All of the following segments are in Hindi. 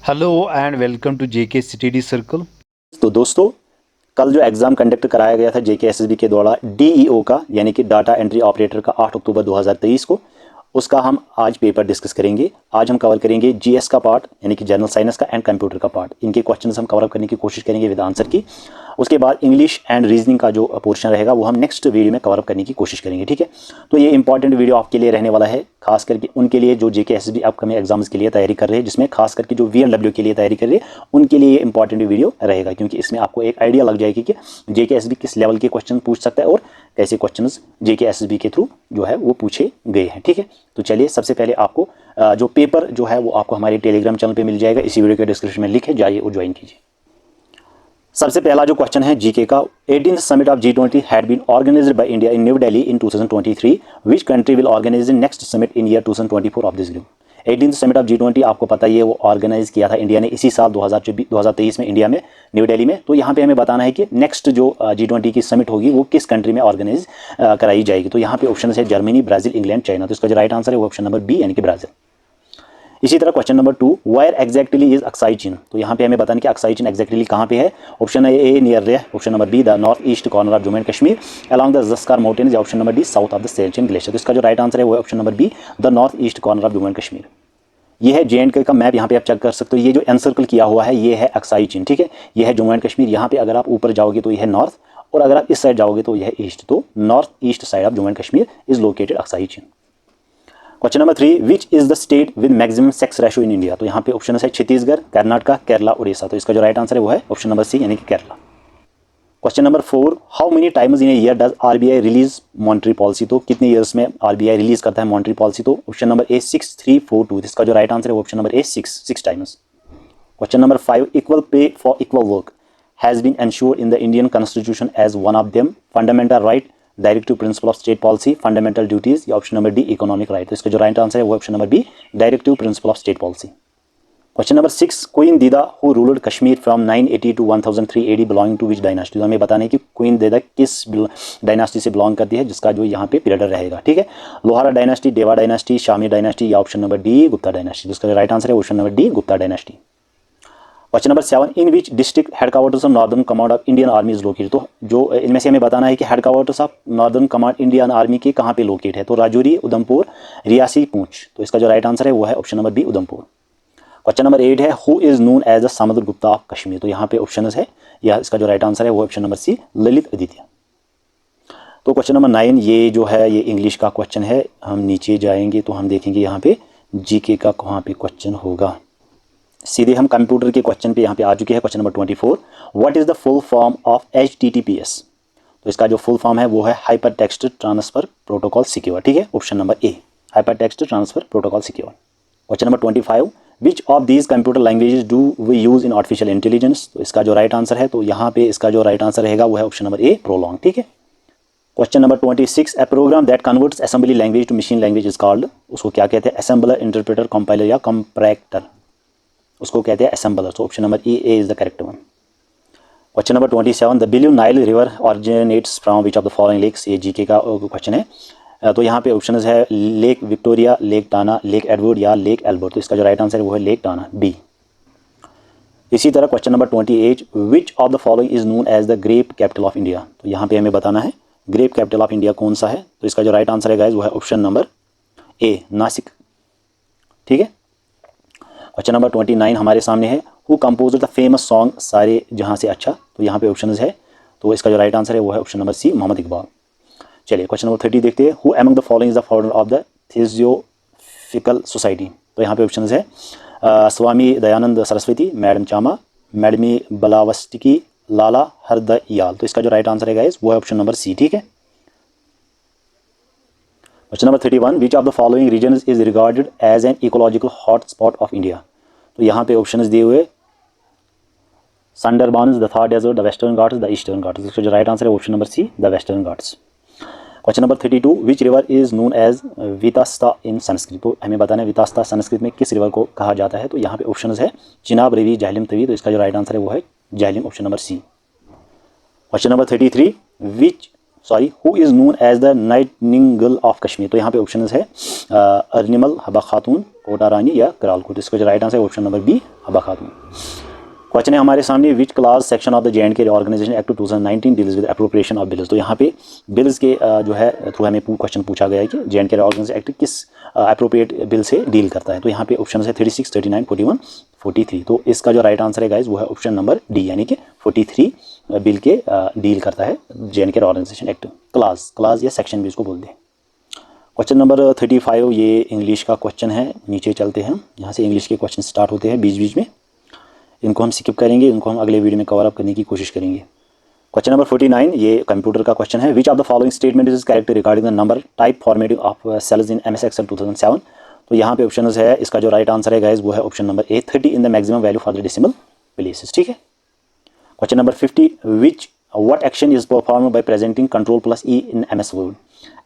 Hello and welcome to JK study circle. तो दोस्तों, कल जो एग्ज़ाम कंडक्ट कराया गया था जेके एसएसबी के द्वारा डीईओ का यानी कि डाटा एंट्री ऑपरेटर का 8 अक्टूबर 2023 को, उसका हम आज पेपर डिस्कस करेंगे। आज हम कवर करेंगे जीएस का पार्ट यानी कि जनरल साइंस का एंड कंप्यूटर का पार्ट। इनके क्वेश्चंस हम कवर अप करने की कोशिश करेंगे विद आंसर की। उसके बाद इंग्लिश एंड रीजनिंग का जो पोर्शन रहेगा वो हम नेक्स्ट वीडियो में कवर अप करने की कोशिश करेंगे, ठीक है। तो ये इंपॉर्टेंट वीडियो आपके लिए रहने वाला है, खास करके उनके लिए जो जेके एसएसबी अपकमिंग एग्जाम्स के लिए तैयारी कर रहे हैं, जिसमें खास करके जो वीएलडब्ल्यू के लिए तैयारी कर रहे हैं उनके लिए ये इंपॉर्टेंट वीडियो रहेगा, क्योंकि इसमें आपको एक आइडिया लग जाएगी कि जेके एसएसबी किस लेवल के क्वेश्चन पूछ सकता है और कैसे क्वेश्चन जेके एसएसबी के थ्रू जो है वो पूछे गए हैं, ठीक है। तो चलिए, सबसे पहले आपको जो पेपर जो है वो आपको हमारे टेलीग्राम चैनल पे मिल जाएगा, इसी वीडियो के डिस्क्रिप्शन में लिंक है, जाइए और ज्वाइन कीजिए। सबसे पहला जो क्वेश्चन है जीके का, 18th summit of G20 had been organised by India in New Delhi in 2023, which country will organise the next summit in year 2024 of this group. 18th summit of G20 आपको पता ही है, वो ऑर्गेनाइज किया था इंडिया ने इसी साल 2023 में इंडिया में, न्यू दिल्ली में। तो यहाँ पे हमें बताना है कि नेक्स्ट जो G20 की समिट होगी वो किस कंट्री में ऑर्गेनाइज कराई जाएगी। तो यहाँ पे ऑप्शन है जर्मनी, ब्राजील, इंग्लैंड, चाइना। तो इसका जो राइट आंसर है वो ऑप्शन नंबर बी यानी कि ब्राजील। इसी तरह question number 2, wire exactly is Aksai चीन। तो यहाँ पे हमें बताना कि अक्साई चीन एग्जैक्टली कहाँ पे है। ऑप्शन है A near Leh, option number B the north east corner of Jammu and Kashmir along the Zaskar mountains, या option number D south of the Siachen glacier. तो इसका जो राइट आंसर है वो option number B the north east corner of Jammu and Kashmir. ये है JNK का मैप, यहाँ पे आप चेक कर सकते हो। ये जो एनसर्कल किया हुआ है ये है अक्साई चीन, ठीक है। ये है जम्मू एंड कश्मीर। यहाँ पे अगर आप ऊपर जाओगे तो ये है नॉर्थ, और अगर आप इस साइड जाओगे तो यह है ईस्ट। तो north east side of Jammu and Kashmir is located Aksai Chin. Question number 3, which is the state with maximum sex ratio in India. तो यहाँ पे ऑप्शन है छत्तीसगढ़, कर्नाटका, केरला, उड़ीसा। तो इसका जो राइट आंसर है वो है ऑप्शन नंबर सी यानी कि Kerala. Question number 4, how many times in a year does RBI release monetary policy. तो कितने ईयर्स में आरबीआई रिलीज करता है मॉनेटरी पॉलिसी। तो ऑप्शन नंबर ए 6, 3, 4, 2। इसका जो राइट आंसर है वो option number A 6 times. Question number 5, equal pay for equal work has been ensured in the Indian constitution as one of them, fundamental right, directive principle of state policy, fundamental duties, या option number D economic right. तो इसका जो राइट आंसर है वो option number B directive principle of state policy. Question number 6, queen Didda who ruled Kashmir from 980 to 1003 AD belonging to which dynasty. तो हमें बताना है कि क्वीन दीदा किस डायनास्टी से बिलोंग करती है, जिसका जो यहाँ पे पीरियड रहेगा, ठीक है। लोहारा डायनास्टी, देवा डायनास्टी, शामी डायनास्टी, या option number D Gupta dynasty. जिसका जो राइट आंसर है option number D Gupta dynasty. Question number 7, in which district headquarters of northern command of Indian army is located. तो जो इनमें से हमें बताना है कि headquarters of northern command Indian army के कहाँ पे लोकेट है। तो राजौरी, उधमपुर, रियासी, पूंछ। तो इसका जो राइट आंसर है वो है option number B Udhampur. Question number 8 है, who is known as the Samudragupta of Kashmir. तो यहाँ पे ऑप्शन है, या इसका जो राइट आंसर है वो option number C Lalit Aditya. तो क्वेश्चन नंबर 9 ये जो है ये इंग्लिश का क्वेश्चन है। हम नीचे जाएंगे तो हम देखेंगे यहाँ पे जीके का कहाँ पे क्वेश्चन होगा। सीधे हम कंप्यूटर के क्वेश्चन पे यहाँ पे आ चुके हैं। Question number 24, what is the full form of HTTPS। तो इसका जो फुल फॉर्म है वो है hyper text transfer protocol secure, ठीक है। Option number A hyper text transfer protocol secure. Question number 25, which of these computer languages do we use in artificial intelligence. तो इसका जो राइट आंसर है, तो यहाँ पे इसका जो राइट आंसर रहेगा वो है ऑप्शन नंबर ए प्रोलॉन्ग, ठीक है। Question number 26, a program that converts assembly language to machine language is called. उसको क्या कहते हैं, असेंबलर, इंटरप्रेटर, कंपाइलर, या कंपैक्टर। उसको कहते हैं असेंबलर। तो option number A is the correct one. Question number 27, the Blue Nile river originates from which of the following lakes. ये जीके का क्वेश्चन है। तो यहाँ पे ऑप्शन है lake Victoria, lake Tana, lake Edward, या लेक एल्बर्ट। तो इसका जो राइट आंसर है वो है लेक टाना, बी। इसी तरह question number 28, which of the following is known as the grape capital of India. तो यहाँ पे हमें बताना है ग्रेप कैपिटल ऑफ इंडिया कौन सा है। तो इसका जो राइट आंसर है गाइस वो है ऑप्शन नंबर ए नासिक, ठीक है। क्वेश्चन नंबर 29 हमारे सामने है, who composed the famous song सारे जहां से अच्छा। तो यहाँ पे ऑप्शन है, तो इसका जो राइट आंसर है वो है option number C Mohammad Iqbal. चलिए क्वेश्चन नंबर 30 देखते हैं, who among the following is the founder of the theosophical society. तो यहाँ पे ऑप्शन है Swami Dayanand Saraswati, Madam Cama, Madame Blavatsky, Lala Hardayal. तो इसका जो राइट आंसर है गाइस वो है ऑप्शन नंबर सी, ठीक है। Question number 31, which of the following region is regarded as an ecological hot spot of India. तो यहाँ पे ऑप्शन दिए हुए Sundarbans, the Thar desert, the Western Ghats, the Eastern Ghats. इसका जो राइट आंसर है option number C the Western Ghats. Question number 32, which river is known as Vitasta in Sanskrit. तो हमें बताना है वितास्ता संस्कृत में किस रिवर को कहा जाता है। तो यहाँ पे ऑप्शन है चिनाब, रवि, झेलम, तवी। तो इसका जो राइट आंसर है वो है Jhelum, option number C. Question number 33, who is known as the nightingale of Kashmir. तो यहाँ पे ऑप्शन है अर्निमल, हबा खातून, कोटा रानी या करालकोट। इसका जो राइट आंसर है option number B Habba Khatoon. Question है हमारे सामने, which class section of the J&K organisation act 2019 deals with appropriation of bills. तो यहाँ पे बिल्स के जो है थ्रू हमें क्वेश्चन पूछा गया है कि J&K ऑर्गेनाइजेशन एक्ट किस अप्रोप्रिएट बिल से डील करता है। तो यहाँ पे ऑप्शन है 36, 39, 41, 43। तो इसका जो राइट आंसर है गाइज वो है ऑप्शन नंबर डी, यानी कि 43 बिल के डील करता है J&K ऑर्गेनाइजेशन एक्ट। क्लास या सेक्शन भी इसको बोलते हैं। क्वेश्चन नंबर 35 ये इंग्लिश का क्वेश्चन है। नीचे चलते हैं, यहाँ से इंग्लिश के क्वेश्चन स्टार्ट होते हैं बीच बीच में। इनको हम स्किप करेंगे, इनको हम अगले वीडियो में कवर अप करने की कोशिश करेंगे। क्वेश्चन नंबर 49 ये कंप्यूटर का क्वेश्चन है। Which of the following statement is correct regarding the number type formatting of cells in MS Excel 2007। तो यहाँ पे ऑप्शन है, इसका जो राइट आंसर है गाइज वो है option number A, 30 in the maximum value for the decimal places. ठीक है। Question number 50, what action is performed by presenting Ctrl+E in MS Word?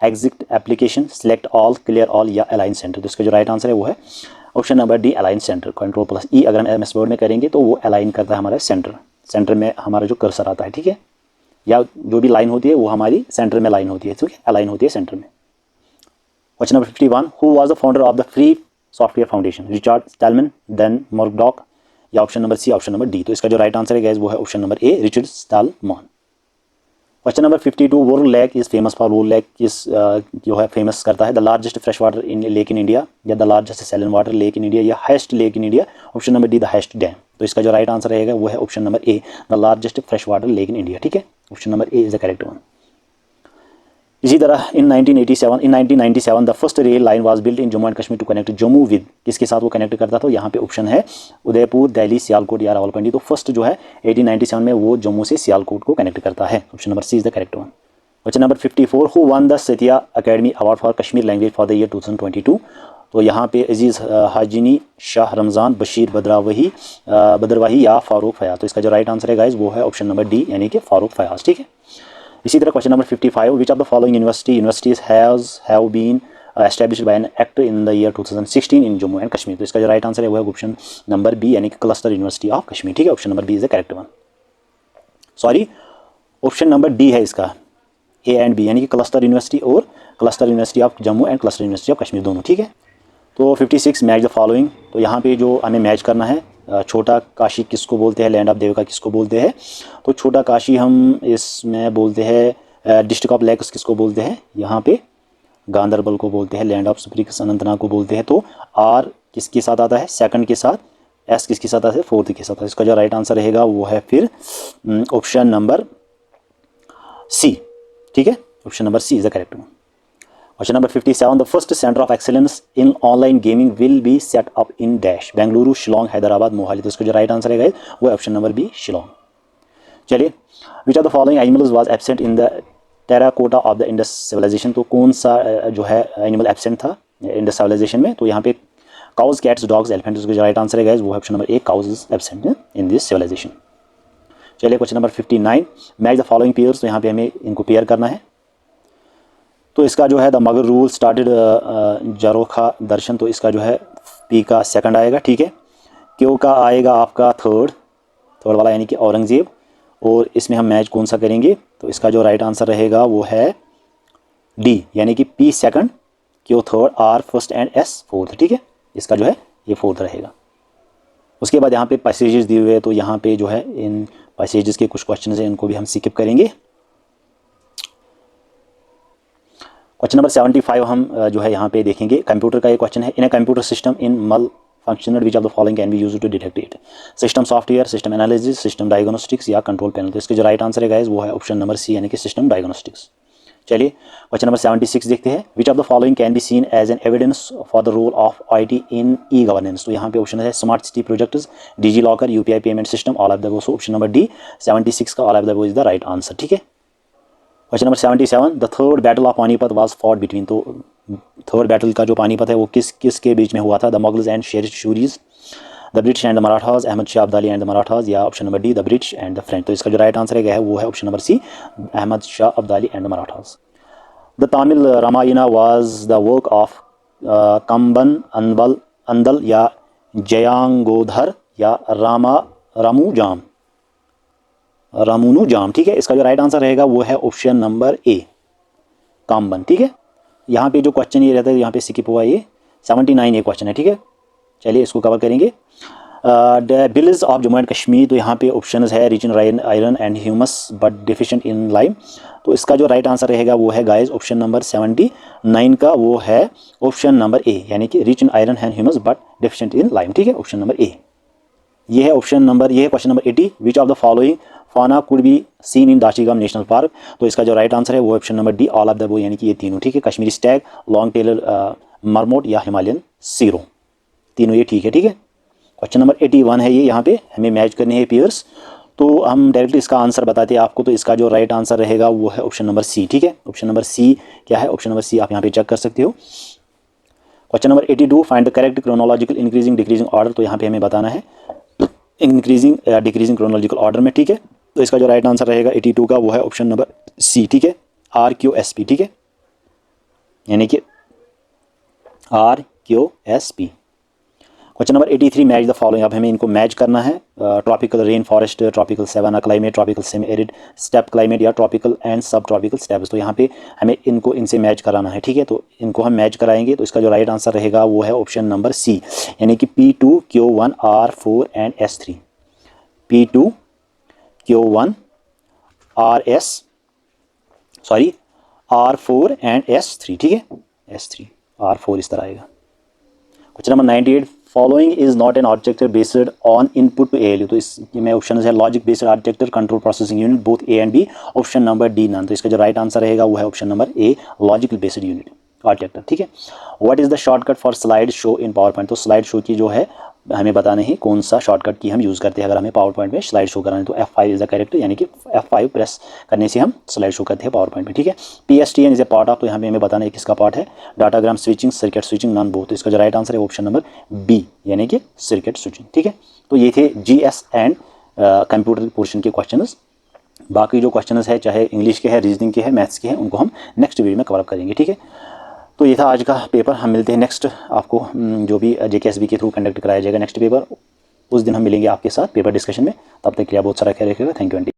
Exit application, select all, clear all या align center। तो इसका जो राइट आंसर है वो है option number D, align centre. Ctrl+E अगर हम MS Word में करेंगे तो वो अलाइन करता है हमारा सेंटर में हमारा जो कर्सर आता है। ठीक है, या जो भी लाइन होती है वो हमारी सेंटर में लाइन होती है, ठीक है, अलाइन होती है सेंटर में। Question number 51, who was the founder of the Free Software Foundation? Richard Stallman, then Murdoch या option number C, option number D. तो इसका जो राइट आंसर है गाइस वो है option number A, Richard Stallman. Question number 52, Wular lake is famous for, Wular lake किस जो है फेमस करता है the largest fresh water in lake in India, या the largest saline water lake in India, या highest lake in India, option number D the highest dam. तो इसका जो राइट आंसर रहेगा वो है option number A, the largest fresh water lake in India. ठीक है, option number A is the correct one. इसी तरह in 1997 the first rail line was built in Jammu and Kashmir to connect Jammu with, किसके साथ वो कनेक्ट करता था? यहाँ पे ऑप्शन है उदयपुर, दिल्ली, सियालकोट या रावलपिंडी। तो फर्स्ट जो है 1897 में वो जम्मू से सियालकोट को कनेक्ट करता है। Option number C is the correct one. Question number 54, who won the Sahitya Akademi Award for Kashmir language for the year 2022? तो यहाँ पे अजीज़ हाजिनी, शाह रमज़ान, बशीर बदरवाही या फारूक फयाज। तो इसका जो राइट आंसर है गाइज वो है ऑप्शन नंबर डी, यानी कि फारूक फयाज। ठीक है। इसी तरह question number 55, which of the following universities have been established by an act in the year 2016 in Jammu and Kashmir? तो इसका जो राइट आंसर है वो है ऑप्शन नंबर बी, यानी कि क्लस्टर यूनिवर्सिटी ऑफ कश्मीर। ठीक है, option number B is the correct one. Sorry, option number D है इसका, ए एंड बी, यानी कि क्लस्टर यूनिवर्सिटी और cluster university of Jammu and cluster university of Kashmir दोनों। ठीक है। तो 56, मैच द फॉलोइंग। तो यहाँ पे जो हमें मैच करना है, छोटा काशी किसको बोलते हैं, लैंड ऑफ देवका किसको बोलते हैं? तो छोटा काशी हम इसमें बोलते हैं डिस्ट्रिक्ट ऑफ लेक्स किसको बोलते हैं? यहाँ पे गांधरबल को बोलते हैं। लैंड ऑफ स्प्रिंग्स अनंतनाग को बोलते हैं। तो आर किसके साथ आता है? सेकंड के साथ। एस किसके साथ आता है? फोर्थ के साथ। इसका जो राइट आंसर रहेगा वो है फिर ऑप्शन नंबर सी। ठीक है, option number C is the correct one. Question number 57, the first centre of excellence in online gaming will be set up in dash, Bengaluru, Shillong, Hyderabad, Mohali. तो इसका जो राइट आंसर है वो ऑप्शन नंबर बी, शिलोंग। चलिए, which of the following animals was absent in the terracotta of the Indus civilization? तो कौन सा जो है एनिमल एब्सेंट था इंडस सिविलाइजेशन में? तो यहाँ पे काउज, कैट्स, डॉग्स, एलिफेंट। इसका जो राइट आंसर है वो option number A, cows is absent in this civilization. चलिए, question number 59, match the following pairs. तो यहाँ पे हमें इनको पेयर करना है। तो इसका जो है द मगर रूल स्टार्टेड जरोखा दर्शन। तो इसका जो है पी का सेकंड आएगा। ठीक है। क्यू का आएगा आपका थर्ड वाला, यानी कि औरंगजेब। और इसमें हम मैच कौन सा करेंगे? तो इसका जो राइट आंसर रहेगा वो है डी, यानी कि P second, Q third, R first and S fourth. ठीक है, इसका जो है ये फोर्थ रहेगा। उसके बाद यहाँ पे पैसेजेस दिए हुए हैं, तो यहाँ पे जो है इन पैसेजेस के कुछ क्वेश्चन है, इनको भी हम स्किप करेंगे। क्वेश्चन नंबर 75 हम जो है यहाँ पे देखेंगे। कंप्यूटर का ये क्वेश्चन है, इन a computer system in malfunctional which of the following can be used to detect it? System software, system analysis, system diagnostics या कंट्रोल पैनल। तो इसके जो राइट आंसर है गाइस वो है ऑप्शन नंबर सी, यानी कि सिस्टम डायग्नोस्टिक्स। चलिए, क्वेश्चन नंबर 76 देखते हैं। Which of the following can be seen as an evidence for the role of IT in e governance? तो यहाँ पे ऑप्शन है smart city projects, DigiLocker, UPI payment system, all of the above. So option number D 76 का all of the above is the right answer. ठीक है। Question number 77, the third battle of Panipat was fought between. तो थर्ड बैटल का जो पानीपत है वो किस के बीच में हुआ था? The Mughals and Sher Suris, the British and the Marathas, Ahmad Shah Abdali and the Marathas, या option number D the British and the French. तो इसका जो राइट आंसर है वो है option number C, Ahmad Shah Abdali and the Marathas. The Tamil Ramayana was the work of Kamban Andal या जयांगोधर या रामानुजाम। ठीक है, इसका जो राइट आंसर रहेगा वो है ऑप्शन नंबर ए, काम्बन। ठीक है, यहाँ पे जो क्वेश्चन ये रहता है यहाँ पे स्किप हुआ ये, 79 ये क्वेश्चन है, ठीक है। चलिए इसको कवर करेंगे। Bills of Jammu and Kashmir, तो यहाँ पे ऑप्शन है rich in iron and humus but deficient in lime. तो इसका जो राइट आंसर रहेगा वो है गाइस ऑप्शन नंबर 79 का, वो है ऑप्शन नंबर ए, यानी कि rich in iron and humus but deficient in lime, ठीक है, ऑप्शन नंबर ए। ये है question number 80। Which of the following fauna could be seen in Dachigam national park. तो इसका जो राइट आंसर है वो option number D, all of the वो, यानी कि ये तीनों, ठीक है। Kashmiri stag, long tailed marmot या हिमालयन सीरो, तीनों ये ठीक है, ठीक है। क्वेश्चन नंबर 81 है ये, यहाँ पे हमें मैच करने हैं पेयर्स। तो हम डायरेक्टली इसका आंसर बताते हैं आपको। तो इसका जो राइट आंसर रहेगा वो है ऑप्शन नंबर सी, ठीक है। ऑप्शन नंबर सी क्या है, ऑप्शन नंबर सी आप यहाँ पे चेक कर सकते हो। Question number 82, find the correct chronological increasing decreasing order. तो यहाँ पे हमें बताना है इंक्रीजिंग डिक्रीजिंग क्रोनोलॉजिकल ऑर्डर में, ठीक है। तो इसका जो राइट आंसर रहेगा 82 का वो है ऑप्शन नंबर सी, ठीक है, RQSP, ठीक है, यानी कि RQSP। Question number 83, match the following. अब हमें इनको मैच करना है। ट्रॉपिकल रेन फॉरेस्ट, ट्रॉपिकल सेवाना climate, tropical semi arid step climate या ट्रॉपिकल एंड सब ट्रॉपिकल स्टेप्स। तो यहाँ पे हमें इनसे मैच कराना है, ठीक है। तो इनको हम मैच कराएंगे। तो इसका जो राइट आंसर रहेगा वो है ऑप्शन नंबर सी, यानी कि P2, Q1, R4 and S3। P2, Q1, R4 and S3, ठीक है, S3, R4 इस तरह आएगा। Question number 98, following is not an architecture based on input to ALU। तो इसमें ऑप्शन है logic based architecture, control processing unit, both A and B, option number D none. तो इसका जो राइट आंसर रहेगा वो है option number A, logical based unit architecture, ठीक है। What is the shortcut for slide show in PowerPoint. तो स्लाइड शो की जो है हमें बताना है कौन सा शॉर्टकट की हम यूज़ करते हैं अगर हमें पावर पॉइंट में स्लाइड शो कराना है। तो F5 इज द कैरेक्टर, यानी कि F5 प्रेस करने से हम स्लाइड शो करते हैं पावर पॉइंट में, ठीक है। PSTN is a part of. तो यहाँ पे हमें बताना है किसका पार्ट है, datagram switching, circuit switching, non both. तो इसका जो राइट आंसर है ऑप्शन नंबर बी, यानी कि सर्किट स्विचिंग, ठीक है। तो ये थे GS एंड कंप्यूटर पोर्शन के क्वेश्चन। बाकी जो क्वेश्चन है चाहे इंग्लिश के हैं, रीजनिंग के हैं, मैथ्स के हैं, उनको हम नेक्स्ट वीडियो में कवर अप करेंगे, ठीक है। तो ये था आज का पेपर। हम मिलते हैं नेक्स्ट, आपको जो भी JKSB के थ्रू कंडक्ट कराया जाएगा नेक्स्ट पेपर, उस दिन हम मिलेंगे आपके साथ पेपर डिस्कशन में। तब तक के लिए बहुत सारा ख्याल रखिएगा। Thank you Andy.